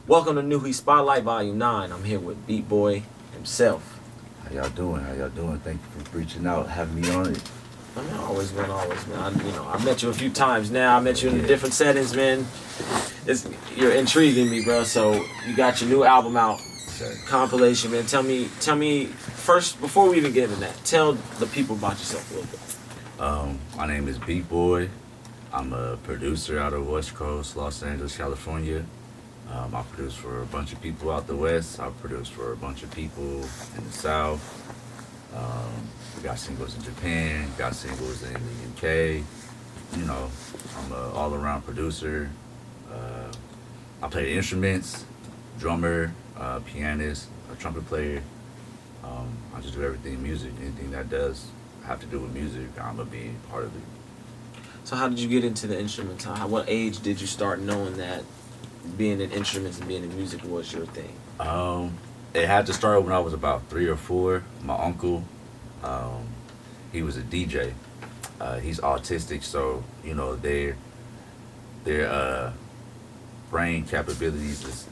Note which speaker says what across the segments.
Speaker 1: Welcome to New Heat Spotlight Volume 9. I'm here with Beat Boy himself.
Speaker 2: How y'all doing? How y'all doing? Thank you for reaching out, having me on it.
Speaker 1: I mean, always, man. I met you a few times now. I met you in different settings, man. You're intriguing me, bro. So you got your new album out, compilation, man. Tell me first, before we even get into that, tell the people about yourself a little bit.
Speaker 2: My name is Beat Boy. I'm a producer out of West Coast, Los Angeles, California. I produce for a bunch of people out the West. I produce for a bunch of people in the South. We got singles in Japan, got singles in the UK. You know, I'm an all-around producer. I play instruments, drummer, pianist, a trumpet player. I just do everything music. Anything that does have to do with music, I'm gonna be part of it.
Speaker 1: So how did you get into the instruments? What age did you start knowing that being in instruments and being in music was your thing?
Speaker 2: It had to start when I was about 3 or 4. My uncle, he was a DJ. He's autistic, so you know their brain capabilities is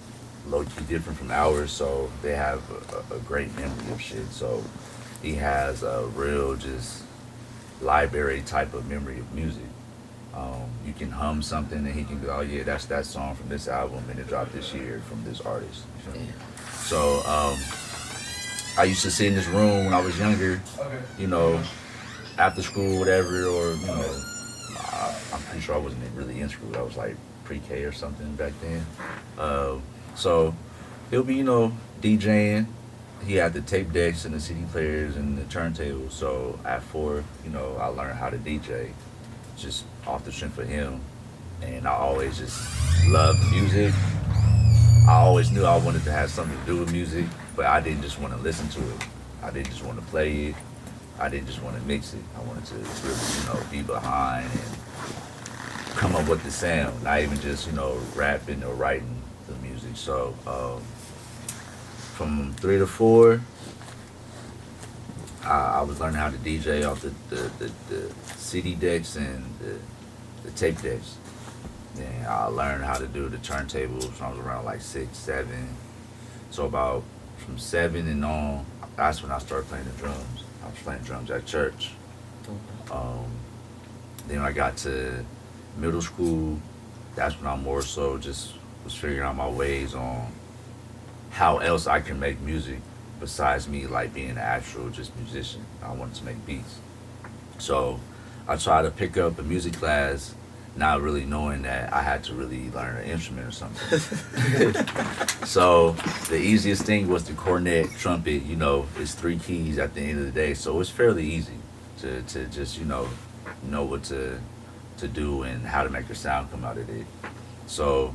Speaker 2: low key different from ours. So they have a great memory of shit. So he has a real just library type of memory of music. You can hum something and he can go, oh yeah, that's that song from this album and it dropped this year from this artist. You feel me? So I used to sit in this room when I was younger, you know, after school, whatever, or you know, I'm pretty sure I wasn't really in school. I was like pre-K or something back then. So he'll be, you know, DJing. He had the tape decks and the CD players and the turntables. So at 4, you know, I learned how to DJ just off the strength of him. And I always just loved music. I always knew I wanted to have something to do with music, but I didn't just want to listen to it. I didn't just want to play it. I didn't just want to mix it. I wanted to really, you know, be behind and come up with the sound, not even just, you know, rapping or writing the music. So from 3 to 4, I was learning how to DJ off the CD decks and the tape decks. And I learned how to do the turntables when I was around like 6, 7. So about from 7 and on, that's when I started playing the drums. I was playing drums at church. Then when I got to middle school, that's when I more so just was figuring out my ways on how else I can make music besides me like being an actual just musician. I wanted to make beats. So I tried to pick up a music class, not really knowing that I had to really learn an instrument or something. So the easiest thing was the cornet, trumpet, you know, it's 3 keys at the end of the day. So it's fairly easy to just, you know what to do and how to make your sound come out of it. So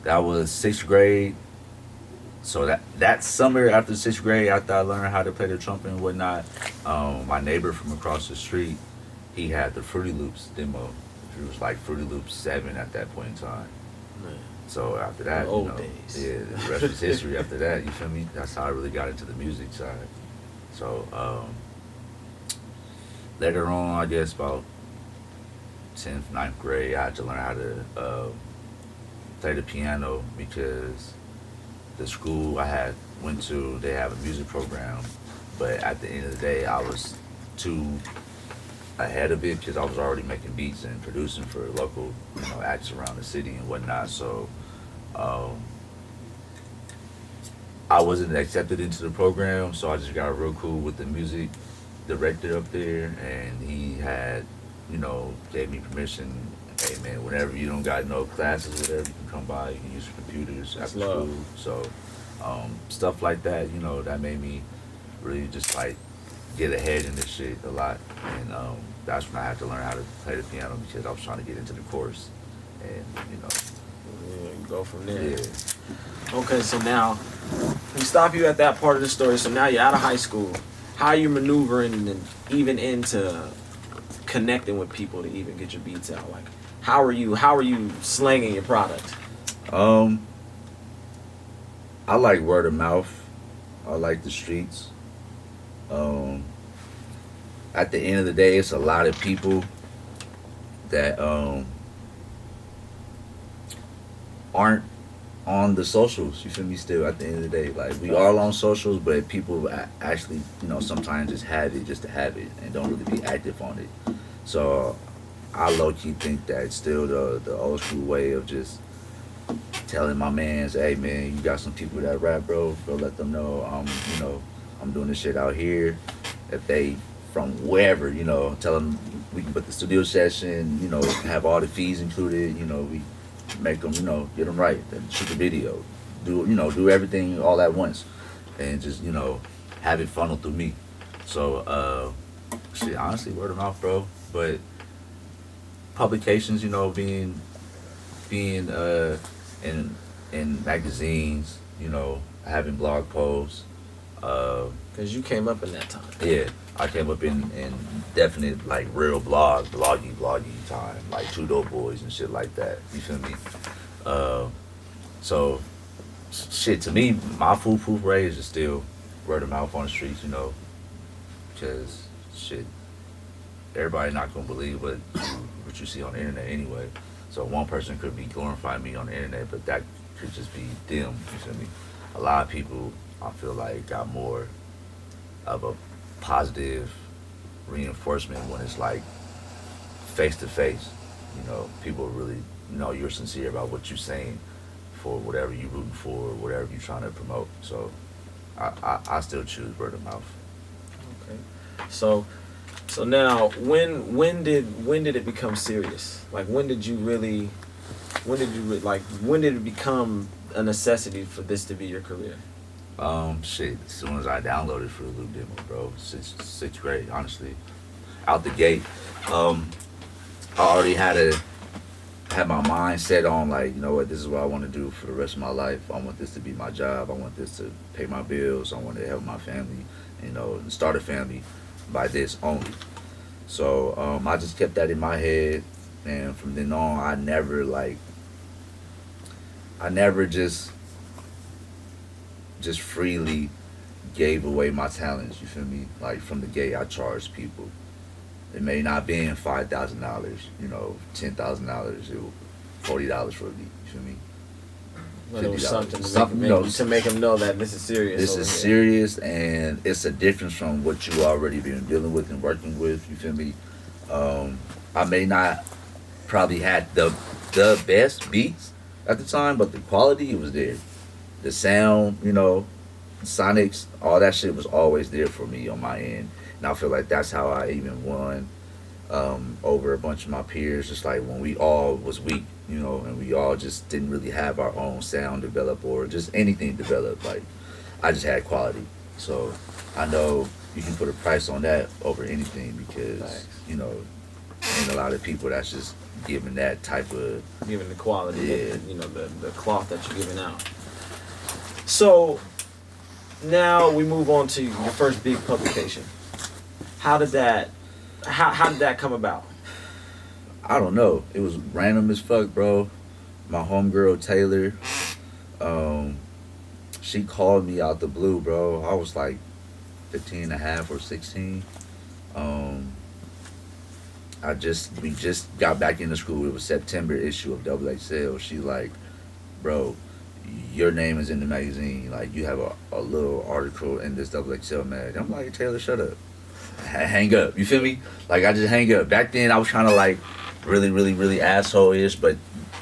Speaker 2: that was 6th grade. So that summer after 6th grade, after I learned how to play the trumpet and whatnot, my neighbor from across the street, he had the Fruity Loops demo. It was like Fruity Loops 7 at that point in time. Man. So after that,
Speaker 1: you know, days.
Speaker 2: Yeah, the rest is history after that, you feel me? That's how I really got into the music side. So later on, I guess about 10th, 9th grade, I had to learn how to play the piano because the school I had went to, they have a music program, but at the end of the day, I was too ahead of it because I was already making beats and producing for local, you know, acts around the city and whatnot. So I wasn't accepted into the program, so I just got real cool with the music director up there, and he had, you know, gave me permission. Hey man, whenever you don't got no classes, whatever, you can come by, you can use your computers after school. So stuff like that, you know, that made me really just like get ahead in this shit a lot. And that's when I had to learn how to play the piano because I was trying to get into the course. And, you know.
Speaker 1: Yeah, you go from there.
Speaker 2: Yeah.
Speaker 1: Okay, so now, we stop you at that part of the story. So now you're out of high school. How are you maneuvering and even into connecting with people to even get your beats out? Like, how are you slanging your product?
Speaker 2: I like word of mouth. I like the streets. At the end of the day, it's a lot of people that aren't on the socials. You feel me? Still, at the end of the day, like we all on socials, but people actually, sometimes just have it just to have it and don't really be active on it. So I low key think that it's still the old school way of just telling my mans, hey man, you got some people that rap, bro. Go let them know I'm doing this shit out here. If they from wherever, tell them we can put the studio session, have all the fees included, we make them, get them right, then shoot the video, do everything all at once, and just, have it funnel through me. So, shit, honestly, word of mouth, bro. But publications, being in magazines, having blog posts.
Speaker 1: Because you came up in that time.
Speaker 2: Yeah, I came up in definite like real bloggy time, like Two Dope Boys and shit like that. You feel me? So shit, to me, my foolproof raise is still word of mouth on the streets, because shit, everybody not gonna believe what you see on the internet anyway. So one person could be glorifying me on the internet, but that could just be them. You feel me? A lot of people, I feel like, got more of a positive reinforcement when it's like face to face. People really know you're sincere about what you're saying for whatever you're rooting for, whatever you're trying to promote. So I still choose word of mouth.
Speaker 1: Okay. So now when did it become serious? Like when did it become a necessity for this to be your career?
Speaker 2: Shit, as soon as I downloaded Fruit Loop demo, bro, sixth grade, honestly, out the gate, I already had my mind set on, like, you know what, this is what I want to do for the rest of my life. I want this to be my job. I want this to pay my bills. I want to help my family, and start a family by this only. So, I just kept that in my head, and from then on, I never just freely gave away my talents, you feel me? Like from the gate, I charged people. It may not been $5,000, $10,000, it was $40 for a beat, you feel me?
Speaker 1: But it was something to make them know that this is serious.
Speaker 2: This is serious, and it's a difference from what you already been dealing with and working with, you feel me? I may not probably had the best beats at the time, but the quality, it was there. The sound, sonics, all that shit was always there for me on my end. And I feel like that's how I even won over a bunch of my peers, just like when we all was weak, and we all just didn't really have our own sound develop or just anything develop. Like, I just had quality. So I know you can put a price on that over anything because,
Speaker 1: Thanks.
Speaker 2: Ain't a lot of people that's just giving that type of...
Speaker 1: Giving the quality,
Speaker 2: yeah.
Speaker 1: the cloth that you're giving out. So now we move on to your first big publication. How did that come about?
Speaker 2: I don't know. It was random as fuck, bro. My homegirl Taylor, she called me out the blue, bro. I was like 15 and a half or 16. We just got back into school. It was September issue of XXL. She like, bro, your name is in the magazine. Like, you have a little article in this XXL mag. I'm like, Taylor, shut up. Hang up. You feel me? Like, I just hang up. Back then, I was kind of like really, really, really asshole-ish, but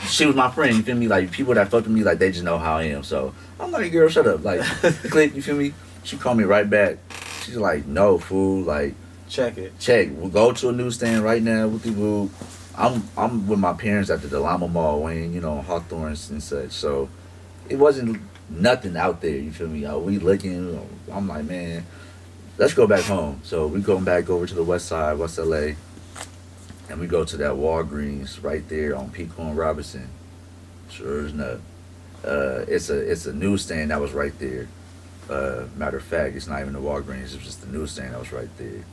Speaker 2: she was my friend. You feel me? Like, people that fuck with me, like, they just know how I am. So I'm like, girl, shut up. Like, click. You feel me? She called me right back. She's like, no, fool. Like,
Speaker 1: check it.
Speaker 2: We'll go to a newsstand right now with the boo. I'm with my parents at the Delama Mall, Wayne, Hawthorne and such. So it wasn't nothing out there. You feel me? We looking. I'm like, man, let's go back home. So we going back over to the West Side, West LA, and we go to that Walgreens right there on Pico and Robinson. Sure enough, it's a newsstand that was right there. Matter of fact, it's not even the Walgreens. It was just the newsstand that was right there.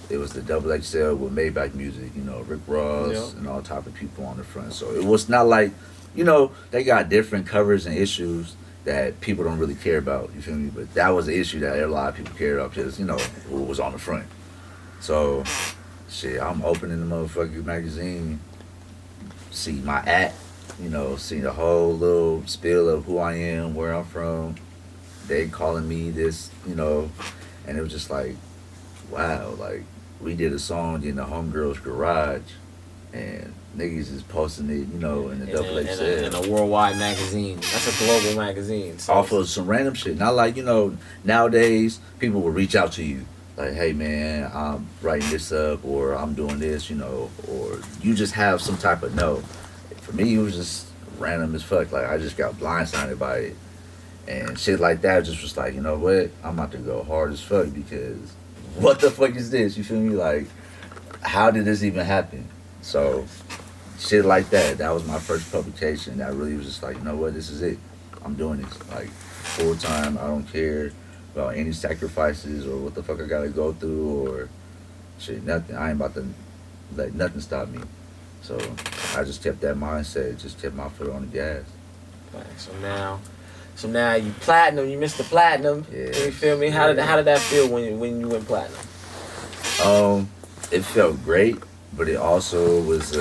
Speaker 2: It was the XXL with Maybach music, Rick Ross,
Speaker 1: yep,
Speaker 2: and all type of people on the front. So it was not like, they got different covers and issues that people don't really care about, you feel me? But that was the issue that a lot of people cared about because, who was on the front. So, shit, I'm opening the motherfucking magazine, see my seen the whole little spiel of who I am, where I'm from. They calling me this, and it was just like, wow, like we did a song in the homegirl's garage, and niggas is posting it, in the double XL.
Speaker 1: In a worldwide magazine. That's a global magazine. So
Speaker 2: Off of some random shit. Not like, nowadays people will reach out to you. Like, hey man, I'm writing this up, or I'm doing this, or you just have some type of no. For me, it was just random as fuck. Like, I just got blindsided by it. And shit like that just was like, you know what? I'm about to go hard as fuck because what the fuck is this? You feel me? Like, how did this even happen? So, shit like that. That was my first publication. That really was just like, you know what? This is it. I'm doing this. Like, full time. I don't care about any sacrifices or what the fuck I gotta go through or shit, nothing. I ain't about to let nothing stop me. So, I just kept that mindset. Just kept my foot on the gas.
Speaker 1: Right, so now you platinum, you missed the platinum.
Speaker 2: Yeah.
Speaker 1: You feel me? How did that feel when you went platinum?
Speaker 2: It felt great, but it also was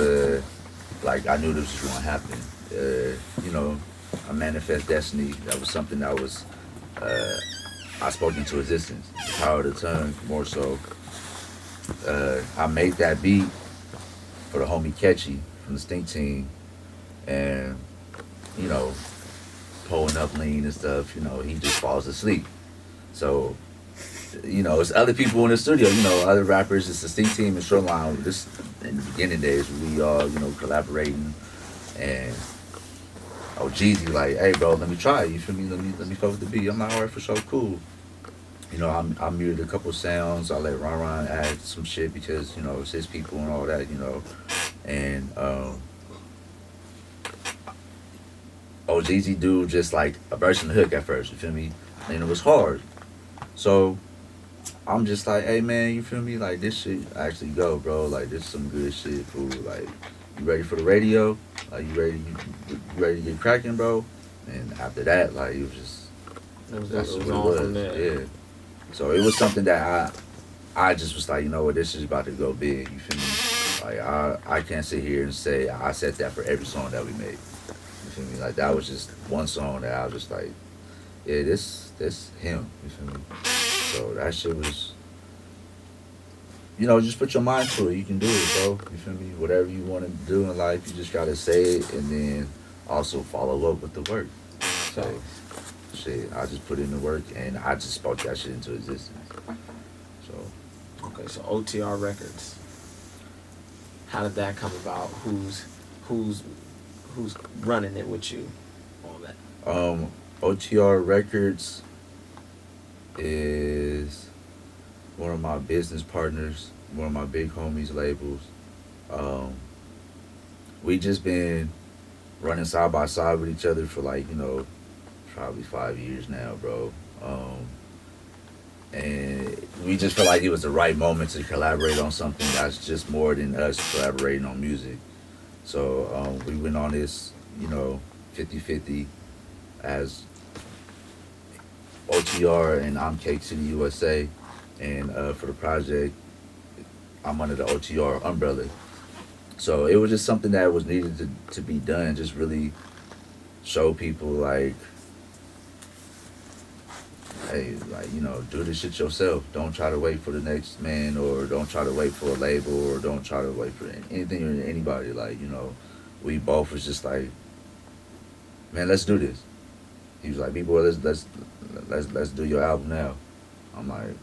Speaker 2: like I knew this was gonna happen. A manifest destiny. That was something that was I spoke into existence. The power of the tongue, more so. I made that beat for the homie Catchy from the Stinc Team, and pulling up lean and stuff, he just falls asleep. So, it's other people in the studio, other rappers. It's the Stinc Team and Shoreline. This in the beginning days, we all, collaborating, and Jeezy like, hey bro, let me try it. You feel me? Let me fuck with the beat. I'm like, alright, for sure, cool. I muted a couple sounds. I let Ron add some shit because it's his people and all that, and Jeezy do just like a verse and a hook at first, you feel me? And it was hard. So I'm just like, hey man, you feel me? Like this shit actually go, bro. Like this is some good shit, fool. Like you ready for the radio? Like you ready to get cracking, bro? And after that, like it was just that's what it was. Yeah. So it was something that I just was like, you know what, this is about to go big, you feel me? Like I can't sit here and say I said that for every song that we made. You feel me? Like that was just one song that I was just like, yeah, this him. You feel me? So that shit was, just put your mind to it. You can do it, bro. You feel me? Whatever you want to do in life, you just gotta say it and then also follow up with the work. So shit, I just put in the work and I just spoke that shit into existence. So
Speaker 1: okay, so OTR Records. How did that come about? Who's running it with you? All that.
Speaker 2: OTR Records is one of my business partners, one of my big homies labels. We just been running side by side with each other for like, probably 5 years now, bro. And we just felt like it was the right moment to collaborate on something that's just more than us collaborating on music. So we went on this, 50-50 as OTR and I'm Cake City USA. And for the project, I'm under the OTR umbrella. So it was just something that was needed to be done, just really show people like, hey, like, do this shit yourself. Don't try to wait for the next man, or don't try to wait for a label, or don't try to wait for anything or anybody. Like, we both was just like, man, let's do this. He was like, B-boy, let's do your album now. I'm like,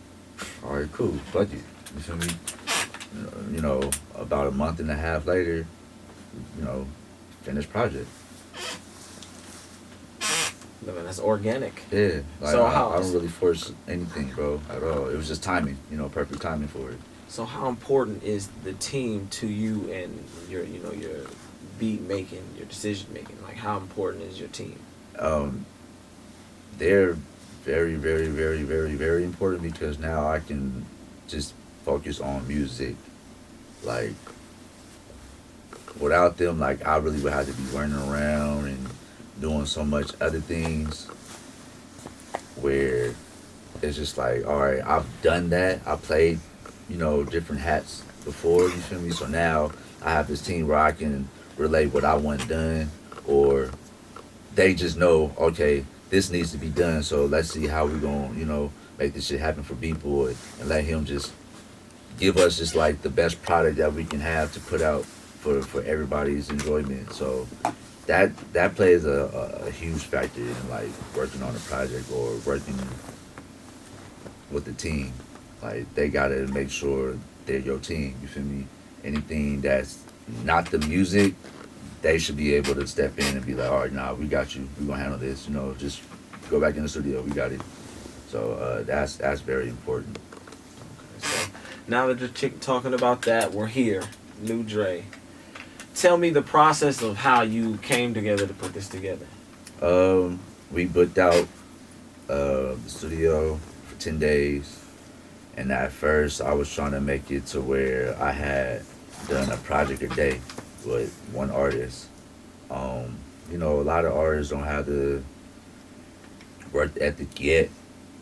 Speaker 2: all right, cool, fuck it. You feel me? About a month and a half later, finished project.
Speaker 1: Man, that's organic.
Speaker 2: Yeah, like
Speaker 1: so
Speaker 2: I don't really force anything, bro, at all. It was just timing, perfect timing for it.
Speaker 1: So how important is the team to you and your beat making, your decision making? Like, how important is your team?
Speaker 2: They're very, very, very, very, very important because now I can just focus on music. Like, without them, like, I really would have to be running around and doing so much other things where it's just like, all right, I've done that. I played, different hats before, you feel me? So now I have this team where I can relate what I want done or they just know, okay, this needs to be done, so let's see how we gonna, make this shit happen for B-Boy, and let him just give us just like the best product that we can have to put out for everybody's enjoyment. So that plays a huge factor in like working on a project or working with the team. Like they gotta make sure they're your team. You feel me? Anything that's not the music, they should be able to step in and be like, all right, nah, we got you. We gonna handle this. Just go back in the studio. We got it. So that's very important.
Speaker 1: Okay, so now that you're talking about that, we're here, New Dre. Tell me the process of how you came together to put this together.
Speaker 2: We booked out the studio for 10 days. And at first, I was trying to make it to where I had done a project a day with one artist. A lot of artists don't have the work ethic yet.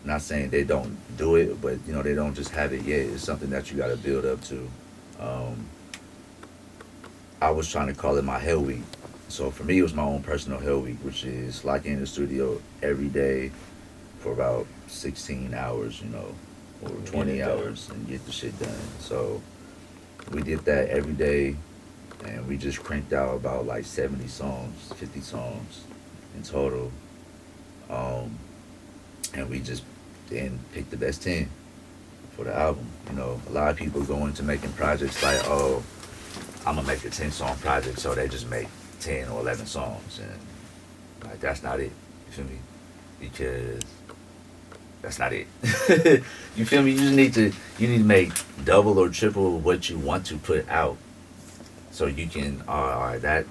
Speaker 2: Not saying they don't do it, but they don't just have it yet. It's something that you got to build up to. I was trying to call it my Hell Week. So for me, it was my own personal Hell Week, which is locking in the studio every day for about 16 hours, or 20 hours and get the shit done. So we did that every day, and we just cranked out about like 70 songs, 50 songs in total. And we just then picked the best 10 for the album. A lot of people go into making projects like, oh, I'm gonna make a 10-song project, so they just make 10 or 11 songs, and like that's not it. You feel me? Because that's not it. You feel me? You need to make double or triple what you want to put out, so you can. All right,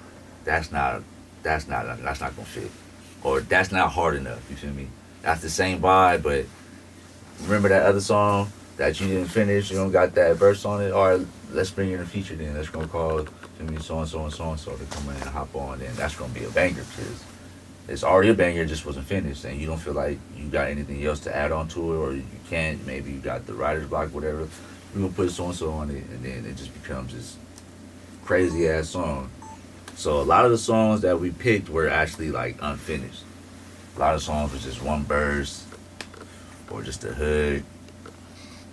Speaker 2: that's not gonna fit, or that's not hard enough. You feel me? That's the same vibe, but remember that other song that you didn't finish, you don't got that verse on it, or let's bring in a feature then. Let's gonna call so and so and so and so to come in and hop on, then that's gonna be a banger because it's already a banger, it just wasn't finished, and you don't feel like you got anything else to add on to it, or you can't. Maybe you got the writer's block, whatever. We're gonna put so and so on it, and then it just becomes this crazy ass song. So a lot of the songs that we picked were actually like unfinished. A lot of songs was just one verse or just a hook.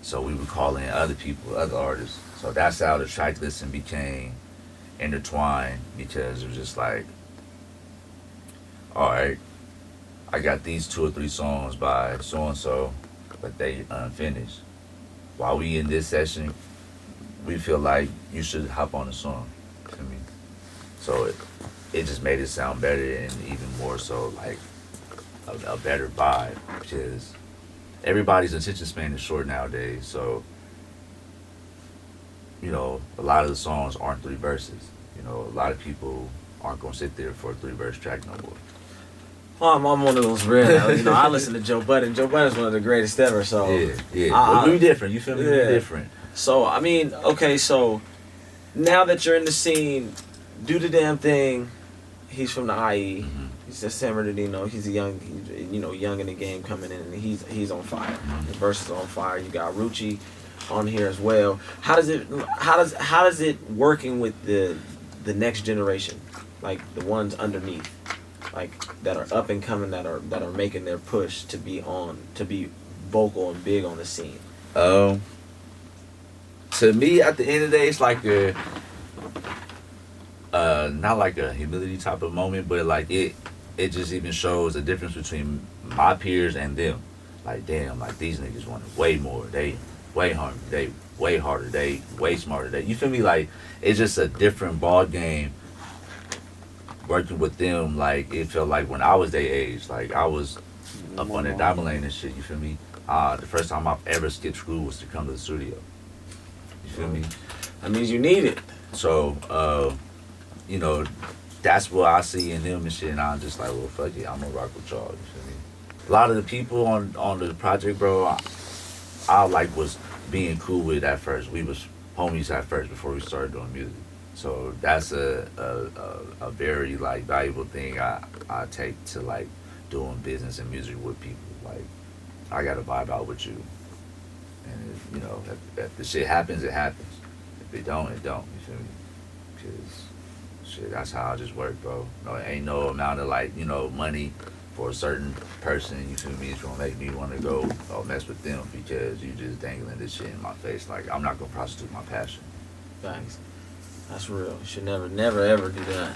Speaker 2: So we would call in other people, other artists. So that's how the track listing became intertwined, because it was just like, all right, I got these 2 or 3 songs by so and so, but they unfinished. While we in this session, we feel like you should hop on the song. I mean, so it just made it sound better, and even more so like a better vibe, because everybody's attention span is short nowadays. So a lot of the songs aren't 3 verses. A lot of people aren't gonna sit there for a 3-verse track no more.
Speaker 1: Well, I'm one of those rare. I listen to Joe Budden. Joe Budden's one of the greatest ever. So
Speaker 2: yeah. But we different. You feel me?
Speaker 1: Yeah.
Speaker 2: We different.
Speaker 1: So I mean, okay. So now that you're in the scene, do the damn thing. He's from the IE.
Speaker 2: Mm-hmm.
Speaker 1: He's just San Bernardino. He's a young in the game coming in, and he's on fire.
Speaker 2: Mm-hmm.
Speaker 1: The verse is on fire. You got Rucci on here as well. How does it working with the next generation, like the ones underneath, like that are up and coming, that are making their push to be vocal and big on the scene?
Speaker 2: To me, at the end of the day, it's like not like a humility type of moment, but like it just even shows the difference between my peers and them. Like, damn, like these niggas wanted way more. They way hungry. They way harder. They way smarter. You feel me? Like, it's just a different ball game working with them. Like, it felt like when I was their age, like I was up on their diamond lane and shit. You feel me? The first time I've ever skipped school was to come to the studio. You feel me?
Speaker 1: That means you need it.
Speaker 2: So, that's what I see in them and shit, and I'm just like, well, fuck it, I'm gonna rock with y'all. You feel me? A lot of the people on the project, bro, I like was being cool with at first. We was homies at first before we started doing music. So that's a very like valuable thing I take to like doing business and music with people. Like, I gotta vibe out with you, and if the shit happens, it happens. If it don't, it don't. You feel me? Because shit, that's how I just work, bro. No, it ain't no amount of like, money for a certain person, you feel me, it's gonna make me wanna go mess with them because you just dangling this shit in my face. Like, I'm not gonna prostitute my passion.
Speaker 1: Thanks. That's real. You should never ever do that.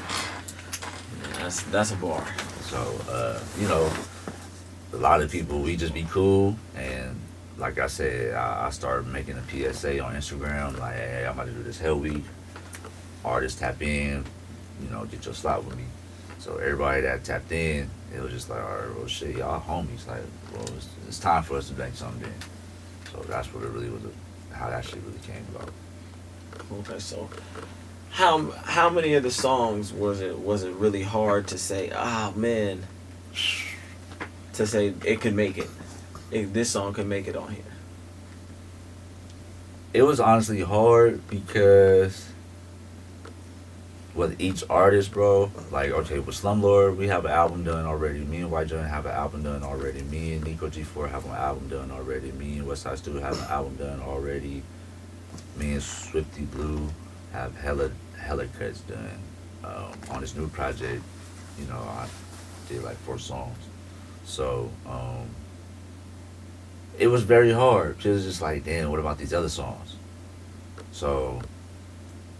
Speaker 1: Yeah, that's a bar.
Speaker 2: So, a lot of people, we just be cool, and like I said, I started making a PSA on Instagram, like, hey, I'm about to do this Hell Week. Artists tap in, get your slot with me. So everybody that tapped in, it was just like, all right, well, shit, y'all homies. Like, well, it's time for us to make something in. So that's what it really was, how that shit really came about.
Speaker 1: Okay, so how many of the songs was it really hard to say, man, to say it could make it? This song could make it on here.
Speaker 2: It was honestly hard because with each artist, bro, like, okay, with Slumlord, we have an album done already. Me and White Joint have an album done already. Me and Nico G4 have an album done already. Me and Westside Stu have an album done already. Me and Swifty Blue have hella cuts done. On this new project, I did like 4 songs. So, it was very hard. It was just like, damn, what about these other songs? So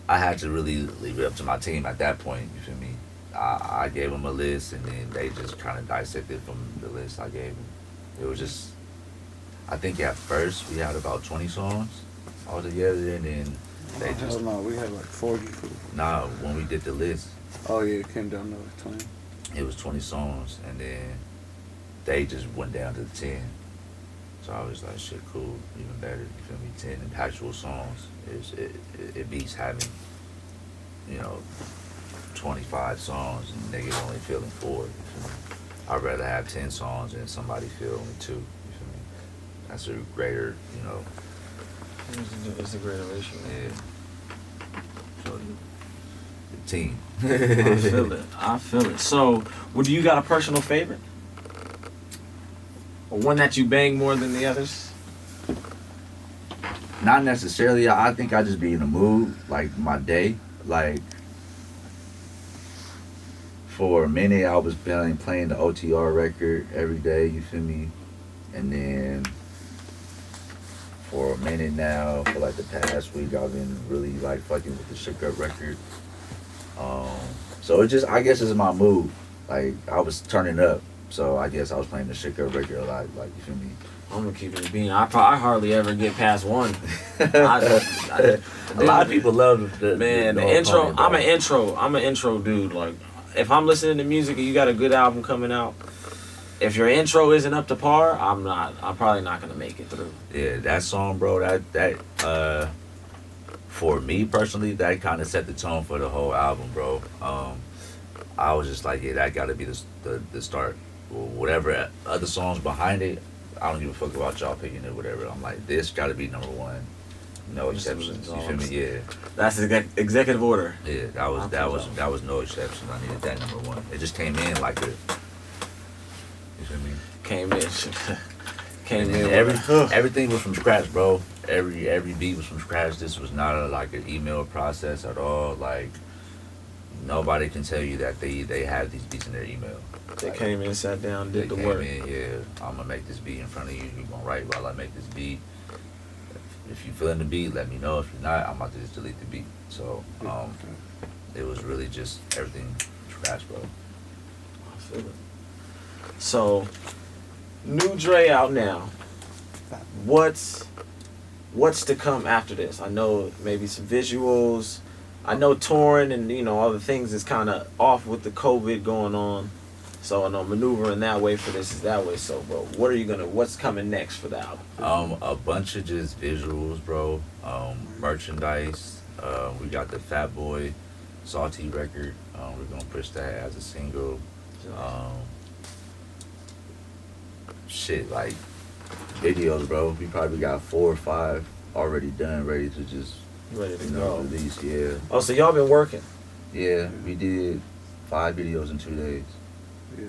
Speaker 2: I had to really leave it up to my team at that point, you feel me? I gave them a list, and then they just kind of dissected from the list I gave them. It was just, I think at first we had about 20 songs all together, and then they just...
Speaker 3: No, we had like 40.
Speaker 2: Nah, when we did the list.
Speaker 3: Oh yeah, it came down to 20.
Speaker 2: It was 20 songs, and then they just went down to 10. So I was like, shit, cool, even better, you feel me? 10 impactful songs. It beats having, 25 songs and niggas only feeling 4, you feel me? I'd rather have 10 songs and somebody feel only 2, you feel me? That's a greater,
Speaker 1: It's a greater ratio.
Speaker 2: Yeah. So, the team.
Speaker 1: I feel it. So, do you got a personal favorite? Or one that you bang more than the others?
Speaker 2: Not necessarily. I think I just be in the mood, like my day. Like, for a minute, I was playing the OTR record every day, you feel me? And then for a minute now, for like the past week, I've been really like fucking with the Shook Up record. So it just, I guess it's my mood. Like, I was turning up, so I guess I was playing the Shook Up record a lot, like, you feel me?
Speaker 1: I'm gonna keep it a bean. I hardly ever get past one.
Speaker 2: A lot of people love the
Speaker 1: intro.
Speaker 2: Opponent,
Speaker 1: I'm an intro dude. Like, if I'm listening to music and you got a good album coming out, if your intro isn't up to par, I'm probably not gonna make it through.
Speaker 2: Yeah, that song, bro. That for me personally, that kind of set the tone for the whole album, bro. I was just like, yeah, that got to be the start. Whatever other songs behind it, I don't give a fuck about y'all picking it, whatever. I'm like, this got to be number one. No exceptions. You feel me? Yeah.
Speaker 1: That's the executive order.
Speaker 2: Yeah, that was no exceptions. I needed that number one. It just came in like a. You feel me?
Speaker 1: Came in.
Speaker 2: Everything was from scratch, bro. Every beat was from scratch. This was not like an email process at all. Like, nobody can tell you that they have these beats in their email.
Speaker 1: They came in, sat down, did the work.
Speaker 2: I'm gonna make this beat in front of you. You're gonna write while I make this beat. If you feeling the beat, let me know. If you're not, I'm about to just delete the beat. So, it was really just everything from scratch, bro.
Speaker 1: I feel it. So, new Dre out now. What's to come after this? I know maybe some visuals. I know touring and all the things is kind of off with the COVID going on. So I know maneuvering that way for this is that way. So, bro, what's coming next for the album?
Speaker 2: A bunch of just visuals, bro. Merchandise. We got the Fat Boy Salty record. We're gonna push that as a single. Shit, like videos, bro. We probably got 4 or 5 already done, ready to
Speaker 1: go.
Speaker 2: Release. Yeah.
Speaker 1: Oh, so y'all been working?
Speaker 2: Yeah, we did 5 videos in 2 days.
Speaker 3: Yeah.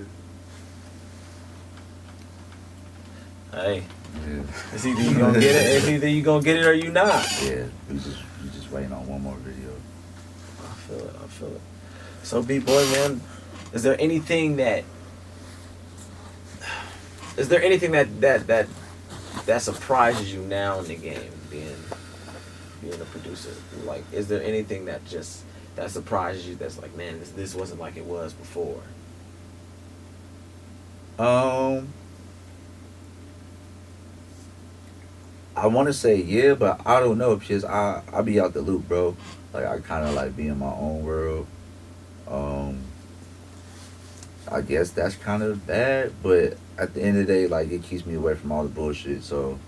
Speaker 1: Hey.
Speaker 2: Yeah.
Speaker 1: It's either you gonna get it. It's either you gonna get it or you not.
Speaker 2: Yeah. We just waiting on one more video.
Speaker 1: I feel it. So, B-Boy, man, is there anything that surprises you now in the game, being a producer? Like, is there anything that surprises you that's like, man, this wasn't like it was before?
Speaker 2: I want to say yeah, but I don't know because I be out the loop, bro. Like I kind of like be in my own world. I guess that's kind of bad, but at the end of the day, like it keeps me away from all the bullshit. So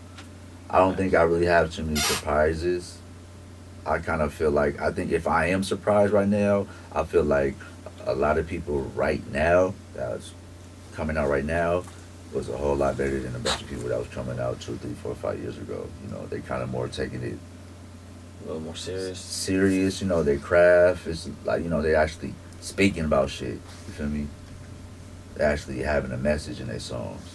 Speaker 2: I don't think I really have too many surprises. I kind of feel like I think if I am surprised right now, I feel like a lot of people right now that's coming out right now was a whole lot better than a bunch of people that was coming out 2, 3, 4, 5 years ago. You know, they kind of more taking it
Speaker 1: A little more serious.
Speaker 2: Serious, you know, their craft is like, you know, they actually speaking about shit. You feel me? They actually having a message in their songs,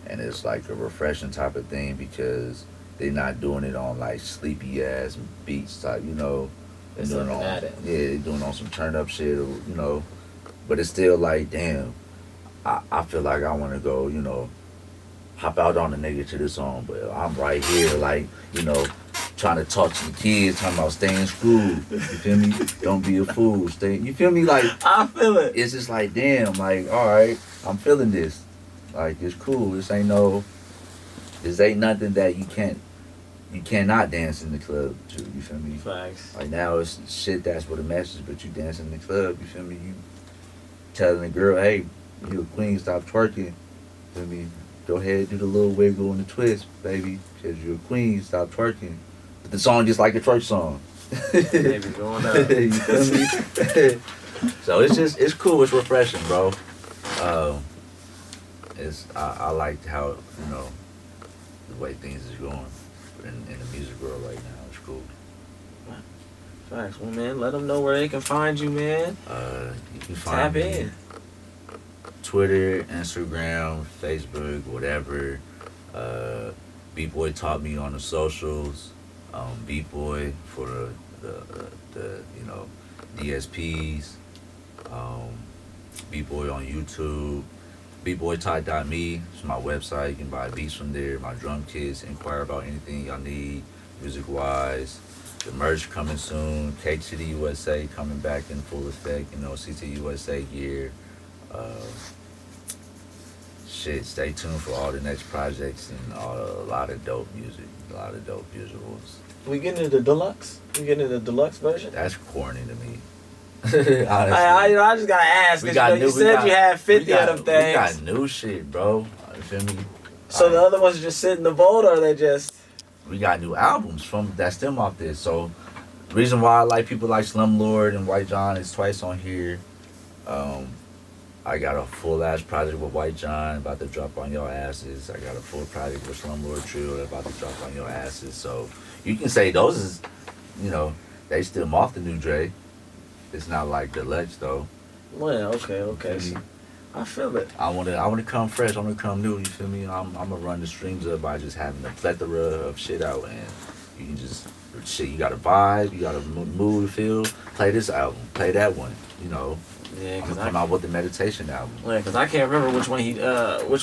Speaker 2: and it's like a refreshing type of thing because they're not doing it on like sleepy ass beats type, you know. They're doing it on, they're doing on some turn up shit, or, you know. But it's still like, damn, I feel like I want to go, you know, hop out on the nigga to this song, but I'm right here, like, you know, trying to talk to the kids, talking about stay in school. You feel me? Don't be a fool. Stay. You feel me? Like
Speaker 1: I feel it.
Speaker 2: It's just like, damn, like, all right, I'm feeling this. Like, it's cool. This ain't nothing that you cannot dance in the club to. You feel me?
Speaker 1: Facts.
Speaker 2: Like now it's shit that's with a message, but you dance in the club. You feel me? You telling the girl, hey, you a queen, stop twerking. You feel me? Go ahead, do the little wiggle and the twist, baby. Cause you're a queen, stop twerking. But the song just like a twerk song.
Speaker 1: Baby, going up.
Speaker 2: You feel me? So it's cool, it's refreshing, bro. I like how, you know, the way things is going in the music world right now. It's cool.
Speaker 1: Facts. Well, man, let them know where they can find you, man.
Speaker 2: You can find me
Speaker 1: in.
Speaker 2: Twitter, Instagram, Facebook, whatever. B-Boy taught me on the socials. B-Boy for the you know, DSPs. B-Boy on YouTube. BBoyTie.me. It's my website. You can buy beats from there. My drum kits. Inquire about anything y'all need, music-wise. The merch coming soon. Cake City USA coming back in full effect. You know, CT USA gear. Stay tuned for all the next projects and a lot of dope music, a lot of dope visuals.
Speaker 1: We getting into the deluxe? We getting into the deluxe version?
Speaker 2: That's corny to me.
Speaker 1: I just gotta ask. You said you had 50 of them things.
Speaker 2: We got new shit, bro. You feel me?
Speaker 1: So the other ones just sit in the vault, or they just?
Speaker 2: We got new albums that stem off this. So the reason why I like people like Slumlord and White John is twice on here. I got a full ass project with White John about to drop on your asses. I got a full project with Slumlord Trio about to drop on your asses. So you can say those is, you know, they stem off the new Dre. It's not like deluxe though.
Speaker 1: Well, okay. So I feel it.
Speaker 2: I wanna come fresh. I wanna come new. You feel me? I'm gonna run the streams up by just having a plethora of shit out, and you can just shit. You got a vibe. You got a mood, feel. Play this album. Play that one. You know.
Speaker 1: Yeah,
Speaker 2: I'm gonna come out with the meditation album.
Speaker 1: Yeah, because I can't remember which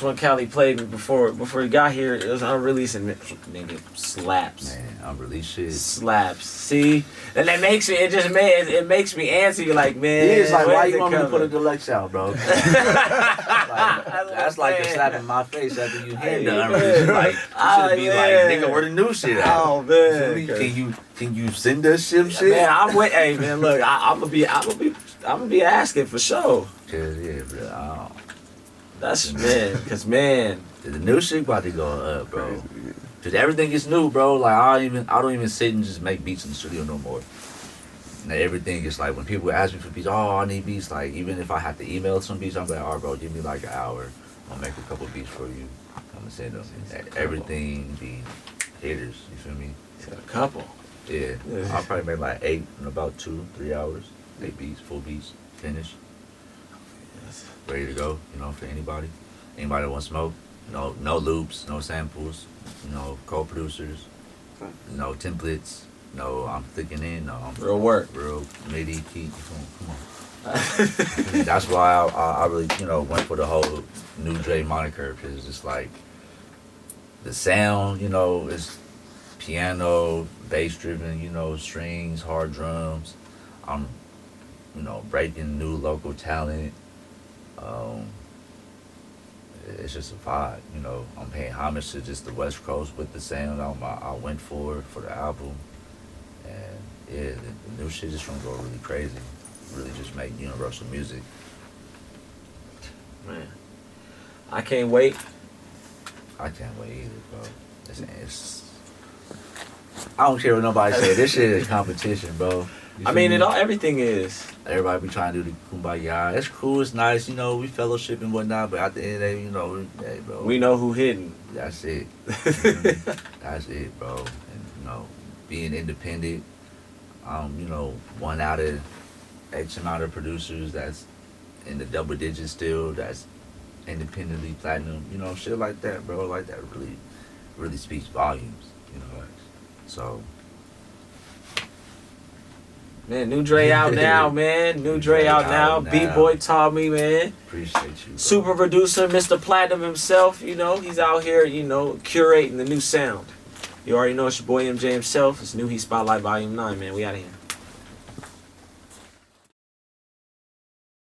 Speaker 1: one Cali played me before he got here. It was unreleased and nigga slaps.
Speaker 2: Man, unreleased shit.
Speaker 1: Slaps. See, and that makes me. It makes me antsy. Like, man,
Speaker 2: it's like, why you want me to put a deluxe out, bro? That's like a slap in my face after you hear the unreleased. Like, you should be like, nigga, where the new shit at?
Speaker 1: Oh man,
Speaker 2: can you send us shit?
Speaker 1: Man, I'm with. Hey man, look, I'm gonna be asking for sure.
Speaker 2: Yeah, bro.
Speaker 1: That's cause man,
Speaker 2: the new shit about to go up, bro. Cause everything is new, bro. Like I don't even sit and just make beats in the studio no more. Now everything is like when people ask me for beats, oh, I need beats. Like even if I have to email some beats, I'm like, all right, bro, give me like an hour. I'll make a couple beats for you. I'm gonna send them. Everything be hitters. You feel me?
Speaker 1: A couple.
Speaker 2: Yeah. I'll probably make like 8 in about 2-3 hours. 8 beats, full beats, finished.
Speaker 1: Yes.
Speaker 2: Ready to go, you know, for anybody. Anybody that wants smoke. No loops, no samples, co-producers, templates, I'm clicking in,
Speaker 1: real work.
Speaker 2: Real MIDI key. Come on. That's why I really, you know, went for the whole New Dre moniker, because it's just like the sound, you know, is piano, bass driven, you know, strings, hard drums. I'm, you know, breaking new local talent. It's just a vibe, you know. I'm paying homage to just the West Coast with the sound I went for the album. And yeah, the new shit is gonna go really crazy. Really just make universal music.
Speaker 1: Man, I can't wait.
Speaker 2: I can't wait either, bro. It's I don't care what nobody say. This shit is competition, bro.
Speaker 1: I mean, everything is.
Speaker 2: Everybody be trying to do the kumbaya. It's cool, it's nice, you know, we fellowship and whatnot, but at the end of the day, you know, hey, bro.
Speaker 1: We know who hidden.
Speaker 2: That's it. That's it, bro. And, you know, being independent, you know, one out of X amount of producers that's in the double digits still, that's independently platinum, you know, shit like that, bro. Like that really speaks volumes, you know. So,
Speaker 1: man, new Dre out now, man. New Dre out now. B-Boy taught me, man.
Speaker 2: Appreciate you, bro.
Speaker 1: Super producer, Mr. Platinum himself, you know, he's out here, you know, curating the new sound. You already know it's your boy MJ himself. It's New Heat Spotlight Volume 9, man. We out of here.